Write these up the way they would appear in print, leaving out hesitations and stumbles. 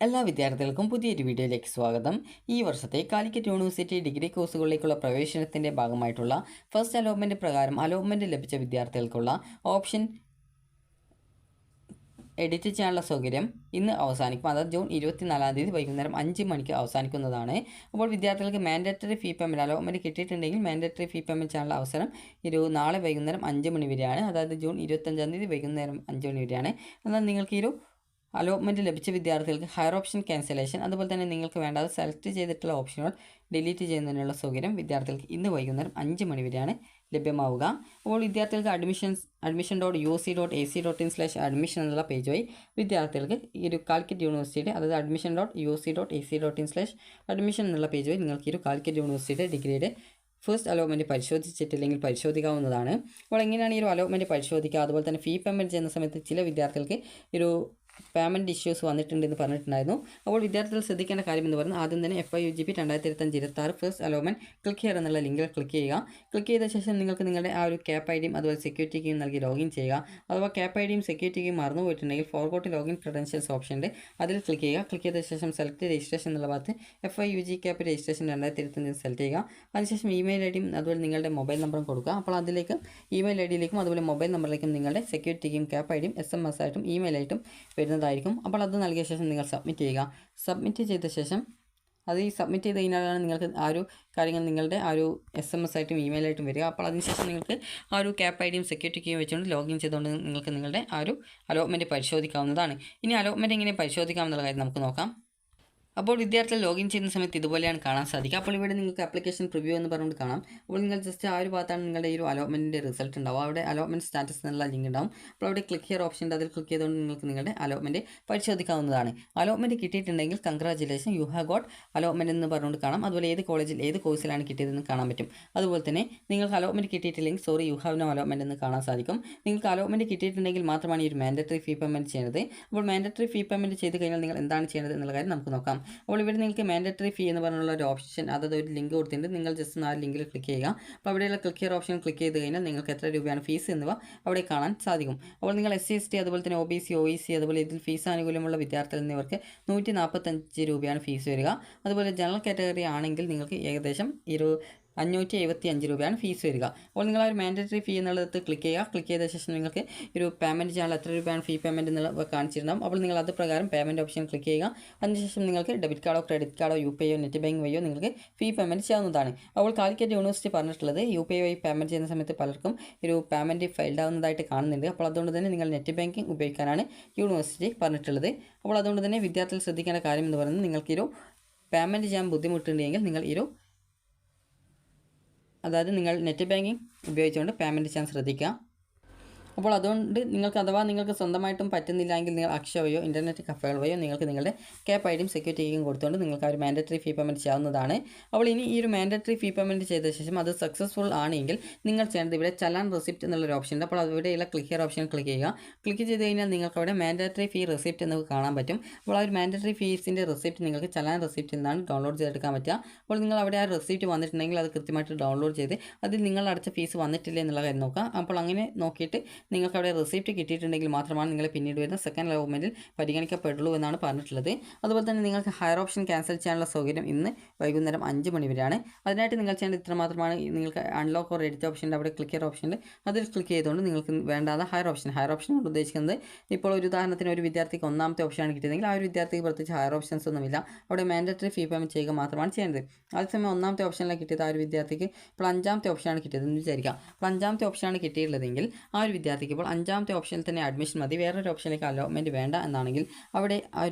എല്ലാ വിദ്യാർത്ഥികൾക്കും പുതിയൊരു വീഡിയോയിലേക്ക് സ്വാഗതം. ഈ വർഷത്തെ കാലിക്കറ്റ് യൂണിവേഴ്സിറ്റി ഡിഗ്രി കോഴ്സുകളിലേക്കുള്ള പ്രവേശനത്തിൻ്റെ ഭാഗമായിട്ടുള്ള ഫസ്റ്റ് അലോട്ട്മെൻറ്റ് പ്രകാരം അലോട്ട്മെൻറ്റ് ലഭിച്ച വിദ്യാർത്ഥികൾക്കുള്ള ഓപ്ഷൻ എഡിറ്റ് ചെയ്യാനുള്ള സൗകര്യം ഇന്ന് അവസാനിക്കും. അതായത് ജൂൺ 24-ാം തീയതി വൈകുന്നേരം 5 മണിക്ക് അവസാനിക്കുന്നതാണ്. അപ്പോൾ വിദ്യാർത്ഥികൾക്ക് മാൻഡേറ്ററി ഫീ പേയ്മെൻറ്റ് അലോട്ട്മെൻറ്റ് കിട്ടിയിട്ടുണ്ടെങ്കിൽ മാൻഡേറ്ററി ഫീ പേയ്മെൻറ്റ് ചെയ്യാനുള്ള അവസരം നാളെ വൈകുന്നേരം 5 മണി വരെയാണ്. അതായത് ജൂൺ 25-ാം തീയതി വൈകുന്നേരം 5 മണി വരെയാണ്. എന്നാൽ നിങ്ങൾക്ക് അലോട്ട്മെൻറ്റ് ലഭിച്ച വിദ്യാർത്ഥികൾക്ക് ഹയർ ഓപ്ഷൻ ക്യാൻസലേഷൻ, അതുപോലെ തന്നെ നിങ്ങൾക്ക് വേണ്ടാതെ സെലക്ട് ചെയ്തിട്ടുള്ള ഓപ്ഷനുകൾ ഡിലീറ്റ് ചെയ്യുന്നതിനുള്ള സൗകര്യം വിദ്യാർത്ഥികൾക്ക് ഇന്ന് വൈകുന്നേരം 5 മണി വരെയാണ് ലഭ്യമാവുക. അപ്പോൾ വിദ്യാർത്ഥികൾക്ക് admission.uc.ac.in/admission എന്നുള്ള പേജ് വഴി വിദ്യാർത്ഥികൾക്ക് കാലിക്കറ്റ് യൂണിവേഴ്സിറ്റിയുടെ അതായത് admission.uc.ac.in/admission എന്നുള്ള പേജ് വഴി നിങ്ങൾക്ക് കാലിക്കറ്റ് യൂണിവേഴ്സിറ്റിയുടെ ഡിഗ്രിയുടെ ഫസ്റ്റ് അലോട്ട്മെൻറ്റ് പരിശോധിച്ചിട്ടില്ലെങ്കിൽ പരിശോധിക്കാവുന്നതാണ്. അപ്പോൾ എങ്ങനെയാണ് അലോട്ട്മെൻറ്റ് പരിശോധിക്കുക, അതുപോലെ തന്നെ ഫീ പേയ്മെൻറ്റ് ചെയ്യുന്ന സമയത്ത് ചില വിദ്യാർത്ഥികൾക്ക് പേയ്മെൻറ്റ് ഇഷ്യൂസ് വന്നിട്ടുണ്ടെന്ന് പറഞ്ഞിട്ടുണ്ടായിരുന്നു. അപ്പോൾ വിദ്യാർത്ഥികൾ ശ്രദ്ധിക്കേണ്ട കാര്യം എന്ന് പറയുന്നത് ആദ്യം തന്നെ FIUGP 2025-26 first allotment click here എന്നുള്ള ലിങ്കിൽ ക്ലിക്ക് ചെയ്യുക. ക്ലിക്ക് ചെയ്ത ശേഷം നിങ്ങൾക്ക് നിങ്ങളുടെ CAP IDയും അതുപോലെ സെക്യൂരിറ്റി കീയും നൽകി ലോഗിൻ ചെയ്യുക. അഥവാ CAP IDയും സെക്യൂരിറ്റി കീയും മറന്നു പോയിട്ടുണ്ടെങ്കിൽ ഫോർഗോട്ട് ലോഗിൻ ക്രെഡൻഷ്യൽസ് ഓപ്ഷൻ്റെ അതിൽ ക്ലിക്ക് ചെയ്യുക. ക്ലിക്ക് ചെയ്ത ശേഷം സെലക്ട് രജിസ്ട്രേഷൻ എന്നുള്ള ഭാഗത്ത് FIUG CAP രജിസ്ട്രേഷൻ 2025 സെലക്ട് ചെയ്യുക. അതിനുശേഷം ഇമെയിൽ ഐഡിയും അതുപോലെ നിങ്ങളുടെ മൊബൈൽ നമ്പറും കൊടുക്കുക. അപ്പോൾ അതിലേക്ക് ഇമെയിൽ ഐഡിയിലേക്കും അതുപോലെ മൊബൈൽ നമ്പറിലേക്കും നിങ്ങളുടെ സെക്യൂരിറ്റി കീയും CAP IDയും SMS ആയിട്ടും ഇമെയിൽ ആയിട്ടും വരുന്നതായിരിക്കും. അപ്പോൾ അത് നൽകിയ ശേഷം നിങ്ങൾ സബ്മിറ്റ് ചെയ്യുക. സബ്മിറ്റ് ചെയ്ത ശേഷം സബ്മിറ്റ് ചെയ്ത് കഴിഞ്ഞാലാണ് നിങ്ങൾക്ക് കാര്യങ്ങൾ നിങ്ങളുടെ SMS ആയിട്ടും ഇമെയിൽ ആയിട്ടും വരിക. അപ്പോൾ അതിനുശേഷം നിങ്ങൾക്ക് CAP IDയും സെക്യൂരിറ്റി കീയും വെച്ചുകൊണ്ട് ലോഗിൻ ചെയ്തുകൊണ്ട് നിങ്ങൾക്ക് നിങ്ങളുടെ അലോട്ട്മെൻറ്റ് പരിശോധിക്കാവുന്നതാണ്. ഇനി അലോട്ട്മെൻറ്റ് എങ്ങനെ പരിശോധിക്കാമെന്നുള്ള കാര്യം നമുക്ക് നോക്കാം. അപ്പോൾ വിദ്യാർത്ഥികൾ ലോഗിൻ ചെയ്യുന്ന സമയത്ത് ഇതുപോലെയാണ് കാണാൻ സാധിക്കുക. അപ്പോൾ ഇവിടെ നിങ്ങൾക്ക് ആപ്ലിക്കേഷൻ പ്രിവ്യൂ എന്ന് പറഞ്ഞുകൊണ്ട് കാണാം. അപ്പോൾ നിങ്ങൾ ജസ്റ്റ് ഭാഗത്താണ് നിങ്ങളുടെ അലോട്ട്മെൻറ്റിൻ്റെ റിസൾട്ട് ഉണ്ടാവും. അവിടെ അലോട്ട്മെൻറ്റ് സ്റ്റാറ്റസ് എന്നുള്ള ലിങ്ക് ഉണ്ടാവും. അപ്പോൾ അവിടെ ക്ലിക്ക് ഹിയർ ഓപ്ഷൻ ഉണ്ട്. അതിൽ ക്ലിക്ക് ചെയ്തുകൊണ്ട് നിങ്ങൾക്ക് നിങ്ങളുടെ അലോട്ട്മെൻറ്റ് പരിശോധിക്കാവുന്നതാണ്. അലോട്ട്മെൻറ്റ് കിട്ടിയിട്ടുണ്ടെങ്കിൽ congratulation, you have got allotment എന്ന് പറഞ്ഞുകൊണ്ട് കാണാം. അതുപോലെ ഏത് കോളേജിൽ ഏത് കോഴ്സിലാണ് കിട്ടിയതെന്ന് കാണാൻ പറ്റും. അതുപോലെ തന്നെ നിങ്ങൾക്ക് അലോട്ട്മെൻറ്റ് കിട്ടിയിട്ടില്ലെങ്കിൽ sorry you have no allotment എന്ന് കാണാൻ സാധിക്കും. നിങ്ങൾക്ക് അലോട്ട്മെൻറ്റ് കിട്ടിയിട്ടുണ്ടെങ്കിൽ മാത്രമാണ് മാൻഡേറ്ററി ഫീ പേയ്മെൻറ്റ് ചെയ്യുന്നത്. അപ്പോൾ മാൻഡേറ്ററി ഫീ പേയ്മെൻറ്റ് ചെയ്ത് കഴിഞ്ഞാൽ നിങ്ങൾ എന്താണ് ചെയ്യുന്നത് എന്നുള്ള കാര്യം നമുക്ക് നോക്കാം. അപ്പോൾ ഇവിടെ നിങ്ങൾക്ക് മാൻഡേറ്ററി ഫീ എന്ന് പറഞ്ഞുള്ള ഒരു ഓപ്ഷൻ, അതായത് ഒരു ലിങ്ക് കൊടുത്തിട്ടുണ്ട്. നിങ്ങൾ ജസ്റ്റ് ആ ലിങ്കിൽ ക്ലിക്ക് ചെയ്യുക. അപ്പോൾ അവിടെയുള്ള ക്ലിക്ക് ഹിയർ ഓപ്ഷൻ ക്ലിക്ക് ചെയ്ത് കഴിഞ്ഞാൽ നിങ്ങൾക്ക് എത്ര രൂപയാണ് ഫീസ് എന്നിവ അവിടെ കാണാൻ സാധിക്കും. അപ്പോൾ നിങ്ങൾ SC ST അതുപോലെ തന്നെ OBC OEC അതുപോലെ ഇതിൽ ഫീസ് ആനുകൂല്യമുള്ള വിദ്യാർത്ഥികൾ എന്നിവർക്ക് 145 രൂപയാണ് ഫീസ് വരിക. അതുപോലെ ജനറൽ കാറ്റഗറി ആണെങ്കിൽ നിങ്ങൾക്ക് ഏകദേശം 575 രൂപയാണ് ഫീസ് വരിക. അപ്പോൾ നിങ്ങൾ മാൻഡേറ്ററി ഫീ എന്നുള്ളത് ക്ലിക്ക് ചെയ്യുക. ക്ലിക്ക് ചെയ്ത ശേഷം നിങ്ങൾക്ക് പേയ്മെൻറ്റ് ചെയ്യാനുള്ള എത്ര രൂപയാണ് ഫീ പേയ്മെൻറ്റ് എന്നുള്ള കാണിച്ചിട്ടുണ്ടാകും. അപ്പോൾ നിങ്ങൾ അത് പ്രകാരം പേയ്മെൻറ്റ് ഓപ്ഷൻ ക്ലിക്ക് ചെയ്യുക. അതിനുശേഷം നിങ്ങൾക്ക് ഡെബിറ്റ് കാർഡോ ക്രെഡിറ്റ് കാർഡോ UPI നെറ്റ് ബാങ്ക് വഴിയോ നിങ്ങൾക്ക് ഫീ പേയ്മെൻറ്റ് ചെയ്യാവുന്നതാണ്. അപ്പോൾ കാലിക്കറ്റ് യൂണിവേഴ്സിറ്റി പറഞ്ഞിട്ടുള്ളത് UPI വഴി പേയ്മെൻറ്റ് ചെയ്യുന്ന സമയത്ത് പലർക്കും പേയ്മെൻറ്റ് ഫെയിൽഡ് ആവുന്നതായിട്ട് കാണുന്നുണ്ട്. അപ്പോൾ അതുകൊണ്ട് തന്നെ നിങ്ങൾ നെറ്റ് ബാങ്കിങ് ഉപയോഗിക്കാനാണ് യൂണിവേഴ്സിറ്റി പറഞ്ഞിട്ടുള്ളത്. അപ്പോൾ അതുകൊണ്ട് തന്നെ വിദ്യാർത്ഥികൾ ശ്രദ്ധിക്കേണ്ട കാര്യം എന്ന് പറയുന്നത് നിങ്ങൾക്ക് പേയ്മെൻറ്റ് ചെയ്യാൻ ബുദ്ധിമുട്ടുണ്ടെങ്കിൽ നിങ്ങൾ അതായത് നിങ്ങൾ നെറ്റ് ബാങ്കിങ് ഉപയോഗിച്ചുകൊണ്ട് പേയ്മെൻറ്റ് ചെയ്യാൻ ശ്രദ്ധിക്കുക. അപ്പോൾ അതുകൊണ്ട് നിങ്ങൾക്ക് സ്വന്തമായിട്ടും പറ്റുന്നില്ല എങ്കിൽ നിങ്ങൾ അക്ഷയ വഴിയോ ഇൻ്റർനെറ്റ് കഫേകൾ വഴിയോ നിങ്ങൾക്ക് നിങ്ങളുടെ CAP IDയും സെക്യൂരിറ്റി കീയും കൊടുത്തുകൊണ്ട് നിങ്ങൾക്ക് മാൻഡേറ്ററി ഫീ പേയ്മെൻറ്റ് ചെയ്യാവുന്നതാണ്. അപ്പോൾ ഇനി മാൻഡേറ്ററി ഫീ പേയ്മെൻറ്റ് ചെയ്ത ശേഷം അത് സക്സസ്ഫുൾ ആണെങ്കിൽ നിങ്ങൾ ചെയ്യേണ്ടത് ഇവിടെ ചലാൻ റെസിപ്റ്റ് എന്നുള്ളൊരു ഓപ്ഷൻ ഉണ്ട്. അപ്പോൾ അവിടെയുള്ള ക്ലിക്ക് ഹിയർ ഓപ്ഷൻ ക്ലിക്ക് ചെയ്യുക. ക്ലിക്ക് ചെയ്ത് കഴിഞ്ഞാൽ നിങ്ങൾക്ക് അവിടെ മാൻഡേറ്ററി ഫീ റെസിപ്റ്റ് എന്ന് കാണാൻ പറ്റും. അപ്പോൾ മാൻഡേറ്ററി ഫീസിൻ്റെ റെസിപ്റ്റ് നിങ്ങൾക്ക് ചലാൻ റെസിപ്റ്റ് എന്നാണ് ഡൗൺലോഡ് ചെയ്തെടുക്കാൻ പറ്റുക. അപ്പോൾ നിങ്ങൾ അവിടെ റെസിപ്റ്റ് വന്നിട്ടുണ്ടെങ്കിൽ അത് കൃത്യമായിട്ട് ഡൗൺലോഡ് ചെയ്ത് അതിൽ നിങ്ങൾ അടച്ച ഫീസ് വന്നിട്ടില്ല എന്നുള്ള കാര്യം നോക്കുക. അപ്പോൾ അങ്ങനെ നോക്കിയിട്ട് നിങ്ങൾക്ക് അവിടെ റെസിപ്റ്റ് കിട്ടിയിട്ടുണ്ടെങ്കിൽ മാത്രമാണ് നിങ്ങൾ പിന്നീട് വരുന്ന സെക്കൻഡ് അലോട്ട്മെൻറ്റിൽ പരിഗണിക്കപ്പെടുള്ളൂ എന്നാണ് പറഞ്ഞിട്ടുള്ളത്. അതുപോലെ തന്നെ നിങ്ങൾക്ക് ഹയർ ഓപ്ഷൻ ക്യാൻസൽ ചെയ്യാനുള്ള സൗകര്യം ഇന്ന് വൈകുന്നേരം 5 മണി വരെയാണ്. അതിനായിട്ട് നിങ്ങൾ ചെയ്യേണ്ടത് ഇത്ര മാത്രമാണ്. നിങ്ങൾക്ക് അൺലോക്ക് ഓർ എഡിറ്റ് ഓപ്ഷൻ്റെ അവിടെ ക്ലിക്ക് ഹിയർ ഓപ്ഷനിൽ അതിൽ ക്ലിക്ക് ചെയ്തുകൊണ്ട് നിങ്ങൾക്ക് വേണ്ടാതെ ഹയർ ഓപ്ഷൻ കൊണ്ട് ഉദ്ദേശിക്കുന്നത് ഇപ്പോൾ ഒരു ഉദാഹരണത്തിന് ഒരു വിദ്യാർത്ഥിക്ക് 1ാമത്തെ ഓപ്ഷനാണ് കിട്ടിയതെങ്കിൽ ആ ഒരു വിദ്യാർത്ഥിക്ക് പ്രത്യേകിച്ച് ഹയർ ഓപ്ഷൻസ് ഒന്നുമില്ല. അവിടെ മാൻഡേറ്ററി ഫീ പേയ്മെൻറ്റ് ചെയ്യുക മാത്രമാണ് ചെയ്യേണ്ടത്. അതേസമയം 1ാമത്തെ ഓപ്ഷനിലാണ് കിട്ടിയത് ആ ഒരു വിദ്യാർത്ഥിക്ക് ഇപ്പോൾ 5ാമത്തെ ഓപ്ഷനാണ് കിട്ടിയതെന്ന് വിചാരിക്കാം. അപ്പോൾ 5ാമത്തെ ഓപ്ഷനാണ് കിട്ടിയിട്ടുള്ളതെങ്കിൽ ആ ഒരു വിദ്യാർത്ഥിക്ക് ഇപ്പോൾ 5ാമത്തെ ഓപ്ഷനിൽ തന്നെ അഡ്മിഷൻ മതി, വേറൊരു ഓപ്ഷനിലേക്ക് അലോട്ട്മെൻറ്റ് വേണ്ട എന്നാണെങ്കിൽ അവിടെ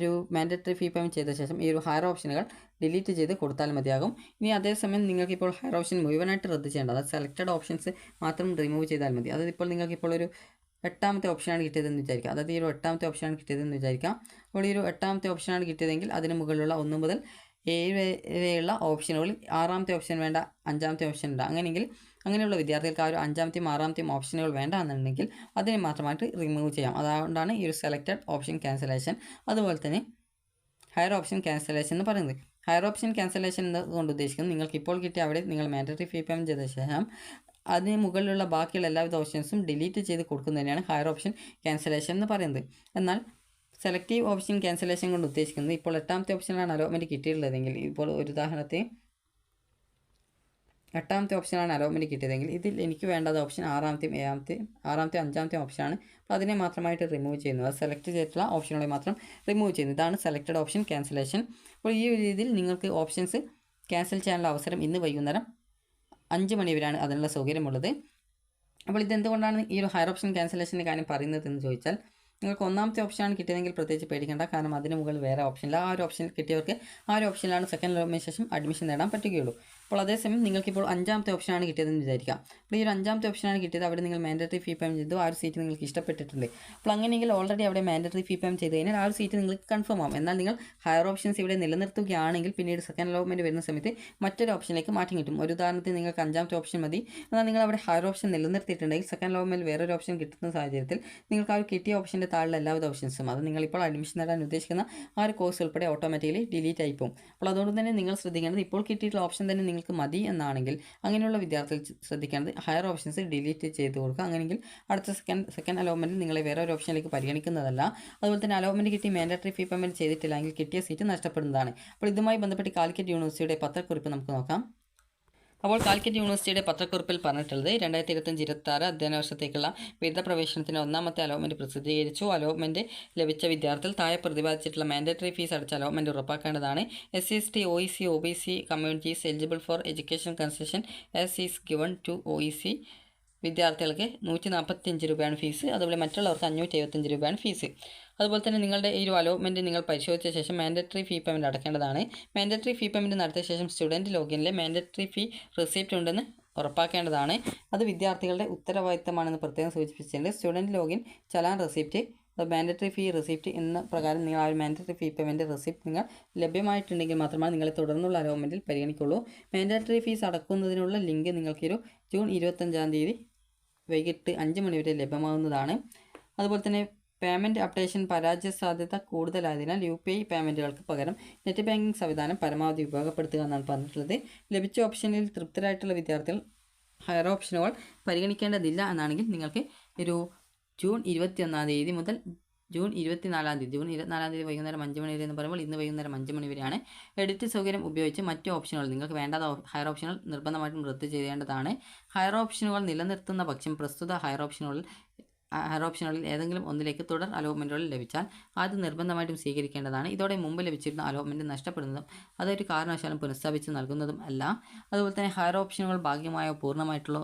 മാൻഡേറ്ററി ഫീ പേയ്മെൻറ്റ് ചെയ്ത ശേഷം ഹയർ ഓപ്ഷനുകൾ ഡിലീറ്റ് ചെയ്ത് കൊടുത്താൽ മതിയാകും. ഇനി അതേസമയം നിങ്ങൾക്കിപ്പോൾ ഹയർ ഓപ്ഷൻ മുഴുവനായിട്ട് റദ്ദ് ചെയ്യേണ്ട, അതായത് സെലക്റ്റഡ് ഓപ്ഷൻസ് മാത്രം റിമൂവ് ചെയ്താൽ മതി. അതായത് ഇപ്പോൾ നിങ്ങൾക്കിപ്പോൾ ഒരു 8ാമത്തെ ഓപ്ഷനാണ് കിട്ടിയതെന്ന് വിചാരിക്കുക. അതായത് 8ാമത്തെ ഓപ്ഷനാണ് കിട്ടിയതെന്ന് വിചാരിക്കാം. അപ്പോൾ 8ാമത്തെ ഓപ്ഷനാണ് കിട്ടിയതെങ്കിൽ അതിന് മുകളിലുള്ള 1 മുതൽ 7 വരെയുള്ള ഓപ്ഷനുകളിൽ 6ാമത്തെ ഓപ്ഷൻ വേണ്ട, 5ാമത്തെ ഓപ്ഷൻ ഉണ്ട്. അങ്ങനെയുള്ള വിദ്യാർത്ഥികൾക്ക് 5ാമത്തെയും 6ാമത്തെയും ഓപ്ഷനുകൾ വേണ്ട എന്നുണ്ടെങ്കിൽ അതിനെ മാത്രമായിട്ട് റിമൂവ് ചെയ്യാം. അതുകൊണ്ടാണ് സെലക്റ്റഡ് ഓപ്ഷൻ ക്യാൻസലേഷൻ അതുപോലെ തന്നെ ഹയർ ഓപ്ഷൻ ക്യാൻസലേഷൻ എന്ന് പറയുന്നത്. ഹയർ ഓപ്ഷൻ ക്യാൻസലേഷൻ കൊണ്ട് ഉദ്ദേശിക്കുന്നത് നിങ്ങൾക്ക് ഇപ്പോൾ കിട്ടിയ അവിടെ നിങ്ങൾ മാൻഡേറ്ററി ഫീ പേയ്മെൻറ്റ് ചെയ്ത ശേഷം അതിന് മുകളിലുള്ള ബാക്കിയുള്ള എല്ലാവിധ ഓപ്ഷൻസും ഡിലീറ്റ് ചെയ്ത് കൊടുക്കുന്നതിനാണ് ഹയർ ഓപ്ഷൻ ക്യാൻസലേഷൻ എന്ന് പറയുന്നത്. എന്നാൽ സെലക്റ്റീവ് ഓപ്ഷൻ ക്യാൻസലേഷൻ കൊണ്ട് ഉദ്ദേശിക്കുന്നത് ഇപ്പോൾ 8ാമത്തെ ഓപ്ഷനാണ് അലോട്ട്മെൻറ്റ് കിട്ടിയിട്ടുള്ളതെങ്കിൽ ഇപ്പോൾ ഒരു ഉദാഹരണത്തിന് 8ാമത്തെ ഓപ്ഷനാണ് അലോട്ട്മെൻറ്റ് കിട്ടിയതെങ്കിൽ ഇതിൽ എനിക്ക് വേണ്ടത് ഓപ്ഷൻ 6ാമത്തെയും 7ാമത്തെയും 6ാമത്തെയും 5ാമത്തെയും ഓപ്ഷനാണ്. അപ്പോൾ അതിനെ മാത്രമായിട്ട് റിമൂവ് ചെയ്യുന്നു. അത് സെലക്ട് ചെയ്തിട്ടുള്ള ഓപ്ഷനുകളെ മാത്രം റിമൂവ് ചെയ്യുന്നു. ഇതാണ് സെലക്റ്റഡ് ഓപ്ഷൻ ക്യാൻസലേഷൻ. അപ്പോൾ ഈ ഒരു രീതിയിൽ നിങ്ങൾക്ക് ഓപ്ഷൻസ് ക്യാൻസൽ ചെയ്യാനുള്ള അവസരം ഇന്ന് വൈകുന്നേരം 5 മണി വരെയാണ് അതിനുള്ള സൗകര്യമുള്ളത്. അപ്പോൾ ഇതെന്തുകൊണ്ടാണ് ഈ ഒരു ഹയർ ഓപ്ഷൻ ക്യാൻസലേഷൻ്റെ കാര്യം പറയുന്നത് എന്ന് ചോദിച്ചാൽ, നിങ്ങൾക്ക് 1ാമത്തെ ഓപ്ഷനാണ് കിട്ടിയതെങ്കിൽ പ്രത്യേകിച്ച് പേടിക്കേണ്ട. കാരണം അതിന് മുകളിൽ വേറെ ഓപ്ഷനില്ല. ആ ഒരു ഓപ്ഷൻ കിട്ടിയവർക്ക് ആ ഒരു ഓപ്ഷനിലാണ് സെക്കൻഡ് അലോട്ട്മെൻറ്റ് ശേഷം അഡ്മിഷൻ നേടാൻ പറ്റുകയുള്ളൂ. അപ്പോൾ അതേസമയം നിങ്ങൾക്കിപ്പോൾ 5ാമത്തെ ഓപ്ഷനാണ് കിട്ടിയതെന്ന് വിചാരിക്കാം. അപ്പോൾ ഈ ഒരു 5ാമത്തെ ഓപ്ഷനാണ് കിട്ടിയത്. അവിടെ നിങ്ങൾ മാൻഡേറ്ററി ഫീ പേയ്മെൻറ്റ് ചെയ്തു. ആ ഒരു സീറ്റ് നിങ്ങൾക്ക് ഇഷ്ടപ്പെട്ടിട്ടുണ്ട്. അപ്പോൾ അങ്ങനെയെങ്കിൽ ഓൾറെഡി അവിടെ മാൻഡേറ്ററി ഫീ പേയ്മെൻറ്റ് ചെയ്ത് കഴിഞ്ഞാൽ ആ ഒരു സീറ്റ് നിങ്ങൾക്ക് കൺഫേം ആവും. എന്നാൽ നിങ്ങൾ ഹയർ ഓപ്ഷൻസ് ഇവിടെ നിലനിർത്തുകയാണെങ്കിൽ പിന്നീട് സെക്കൻഡ് അലോട്ട്മെൻറ്റ് വരുന്ന സമയത്ത് മറ്റൊരു ഓപ്ഷനിലേക്ക് മാറ്റി കിട്ടും. ഒരു ഉദാഹരണത്തിന് നിങ്ങൾക്ക് 5ാമത്തെ ഓപ്ഷൻ മതി, എന്നാൽ നിങ്ങൾ അവിടെ ഹയർ ഓപ്ഷൻ നിലനിർത്തിയിട്ടുണ്ടെങ്കിൽ സെക്കൻഡ് അലോട്ട്മെൻറ്റ് വേറൊരു ഓപ്ഷൻ കിട്ടുന്ന സാഹചര്യത്തിൽ നിങ്ങൾക്ക് ആ ഒരു കിട്ടിയ ഓപ്ഷൻ്റെ താഴെ എല്ലാവിധ ഓപ്ഷൻസും അത് നിങ്ങളിപ്പോൾ അഡ്മിഷൻ നേടാൻ ഉദ്ദേശിക്കുന്ന ആ ഒരു കോഴ്സ് ഉൾപ്പെടെ ഓട്ടോമാറ്റിക്കലി ഡിലീറ്റ് ആയി പോകും. അപ്പോൾ അതുകൊണ്ട് തന്നെ നിങ്ങൾ ശ്രദ്ധിക്കേണ്ടത് ഇപ്പോൾ കിട്ടിയിട്ടുള്ള ഓപ്ഷൻ തന്നെ നിങ്ങൾക്ക് മതി എന്നാണെങ്കിൽ അങ്ങനെയുള്ള വിദ്യാർത്ഥികൾ ശ്രദ്ധിക്കേണ്ടത് ഹയർ ഓപ്ഷൻസ് ഡിലീറ്റ് ചെയ്ത് കൊടുക്കുക. അങ്ങനെയെങ്കിൽ അടുത്ത സെക്കൻഡ് അലോട്ട്മെൻറ്റിൽ നിങ്ങളെ വേറെ ഒരു ഓപ്ഷനിലേക്ക് പരിഗണിക്കുന്നതല്ല. അതുപോലെ തന്നെ അലോട്ട്മെൻറ്റ് കിട്ടി മാൻഡേറ്ററി ഫീ പേയ്മെൻറ്റ് ചെയ്തിട്ടില്ലെങ്കിൽ കിട്ടിയ സീറ്റ് നഷ്ടപ്പെടുന്നതാണ്. അപ്പോൾ ഇതുമായി ബന്ധപ്പെട്ട് കാലിക്കറ്റ് യൂണിവേഴ്സിറ്റിയുടെ പത്രക്കുറിപ്പ് നമുക്ക് നോക്കാം. അപ്പോൾ കാലിക്കറ്റ് യൂണിവേഴ്സിറ്റിയുടെ പത്രക്കുറിപ്പിൽ പറഞ്ഞിട്ടുള്ളത് 2025-26 അധ്യയന വർഷത്തേക്കുള്ള ബിരുദ പ്രവേശനത്തിന് 1ാമത്തെ അലോട്ട്മെൻറ്റ് പ്രസിദ്ധീകരിച്ചു. അലോട്ട്മെൻറ്റ് ലഭിച്ച വിദ്യാർത്ഥികൾ താഴെ പ്രതിപാദിച്ചിട്ടുള്ള മാൻഡേറ്ററി ഫീസ് അടച്ച അലോട്ട്മെൻറ്റ് ഉറപ്പാക്കേണ്ടതാണ്. SC/ST, OEC, OBC communities eligible for education concession as is given to OEC വിദ്യാർത്ഥികൾക്ക് 145 രൂപയാണ് ഫീസ്. അതുപോലെ മറ്റുള്ളവർക്ക് 575 രൂപയാണ് ഫീസ്. അതുപോലെ തന്നെ നിങ്ങളുടെ ഈ ഒരു അലോട്ട്മെൻറ്റ് നിങ്ങൾ പരിശോധിച്ച ശേഷം മാൻഡേറ്ററി ഫീ പേയ്മെൻറ്റ് അടക്കേണ്ടതാണ്. മാൻഡേറ്ററി ഫീ പേയ്മെൻറ്റ് നടത്തിയ ശേഷം സ്റ്റുഡൻറ്റ് ലോഗിനിലെ മാൻഡേറ്ററി ഫീ റെസിപ്റ്റ് ഉണ്ടെന്ന് ഉറപ്പാക്കേണ്ടതാണ്. അത് വിദ്യാർത്ഥികളുടെ ഉത്തരവാദിത്തമാണെന്ന് പ്രത്യേകം സൂചിപ്പിച്ചിട്ടുണ്ട്. Student login, challan receipt, mandatory fee receipt എന്ന പ്രകാരം നിങ്ങൾ ആ ഒരു മാൻഡേറ്ററി ഫീ പേയ്മെൻറ്റ് റെസിപ്റ്റ് നിങ്ങൾ ലഭ്യമായിട്ടുണ്ടെങ്കിൽ മാത്രമാണ് നിങ്ങളെ തുടർന്നുള്ള അലോട്ട്മെൻറ്റിൽ പരിഗണിക്കുള്ളൂ. മാൻഡേറ്ററി ഫീസ് അടക്കുന്നതിനുള്ള ലിങ്ക് നിങ്ങൾക്കൊരു ജൂൺ 25-ാം തീയതി വൈകിട്ട് 5 മണി വരെ ലഭ്യമാകുന്നതാണ്. അതുപോലെ തന്നെ പേയ്മെൻറ്റ് അപ്ഡേഷൻ പരാജയ സാധ്യത കൂടുതലായതിനാൽ UPI പേയ്മെൻറ്റുകൾക്ക് പകരം നെറ്റ് ബാങ്കിംഗ് സംവിധാനം പരമാവധി ഉപയോഗപ്പെടുത്തുക എന്നാണ് പറഞ്ഞിട്ടുള്ളത്. ലഭിച്ച ഓപ്ഷനിൽ തൃപ്തരായിട്ടുള്ള വിദ്യാർത്ഥികൾ ഹയർ ഓപ്ഷനുകൾ പരിഗണിക്കേണ്ടതില്ല എന്നാണെങ്കിൽ നിങ്ങൾക്ക് ഒരു ജൂൺ 21-ാം തീയതി മുതൽ ജൂൺ 24-ാം തീയതി വൈകുന്നേരം 5 മണി വരെ എന്ന് പറയുമ്പോൾ ഇന്ന് വൈകുന്നേരം 5 മണി വരെയാണ്. എഡിറ്റ് സൗകര്യം ഉപയോഗിച്ച് മറ്റ് ഓപ്ഷനുകൾ നിങ്ങൾക്ക് വേണ്ടാത്ത ഹയർ ഓപ്ഷനുകൾ നിർബന്ധമായിട്ടും റദ്ദ് ചെയ്യേണ്ടതാണ്. ഹയർ ഓപ്ഷനുകൾ നിലനിർത്തുന്ന പക്ഷം പ്രസ്തുത ഹയർ ഓപ്ഷനുകളിൽ ഏതെങ്കിലും ഒന്നിലേക്ക് തുടർ അലോട്ട്മെൻറ്റുകൾ ലഭിച്ചാൽ അത് നിർബന്ധമായിട്ടും സ്വീകരിക്കേണ്ടതാണ്. ഇതോടെ മുമ്പ് ലഭിച്ചിരുന്ന അലോട്ട്മെൻറ്റ് നഷ്ടപ്പെടുന്നതും അതൊരു കാരണവശാലും പുനഃസ്ഥാപിച്ച് നൽകുന്നതും അല്ല. അതുപോലെ തന്നെ ഹയർ ഓപ്ഷനുകൾ ഭാഗികമായോ പൂർണ്ണമായിട്ടുള്ള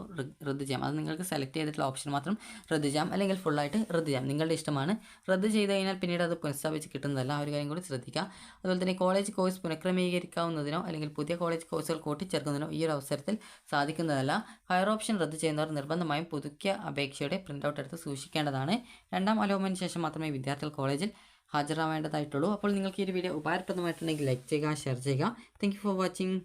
റദ്ദ് ചെയ്യാം. അത് നിങ്ങൾക്ക് സെലക്ട് ചെയ്തിട്ടുള്ള ഓപ്ഷൻ മാത്രം റദ്ദ് ചെയ്യാം, അല്ലെങ്കിൽ ഫുള്ളായിട്ട് റദ്ദ് ചെയ്യാം. നിങ്ങളുടെ ഇഷ്ടമാണ്. റദ്ദ് ചെയ്ത് കഴിഞ്ഞാൽ പിന്നീട് അത് പുനഃസ്ഥാപിച്ച് കിട്ടുന്നതല്ല. ആ ഒരു കാര്യം കൂടി ശ്രദ്ധിക്കുക. അതുപോലെ തന്നെ കോളേജ് കോഴ്സ് പുനഃക്രമീകരിക്കാവുന്നതിനോ അല്ലെങ്കിൽ പുതിയ കോളേജ് കോഴ്സുകൾ കൂട്ടിച്ചേർക്കുന്നതിനോ ഈ ഒരു അവസരത്തിൽ സാധിക്കുന്നതല്ല. ഹയർ ഓപ്ഷൻ റദ്ദ് ചെയ്യുന്നവർ നിർബന്ധമായും പുതുക്കിയ അപേക്ഷയുടെ പ്രിൻ്റ് ഔട്ട് എടുത്ത് സൂക്ഷിക്കേണ്ടതാണ്. 2ാം അലോട്ട്മെൻറ്റിന് ശേഷം മാത്രമേ വിദ്യാർത്ഥികൾ കോളേജിൽ ഹാജരാവേണ്ടതായിട്ടുള്ളൂ. അപ്പോൾ നിങ്ങൾക്ക് ഈ ഒരു വീഡിയോ ഉപകാരപ്രദമായിട്ടുണ്ടെങ്കിൽ ലൈക്ക് ചെയ്യുക, ഷെയർ ചെയ്യുക. Thank you for watching.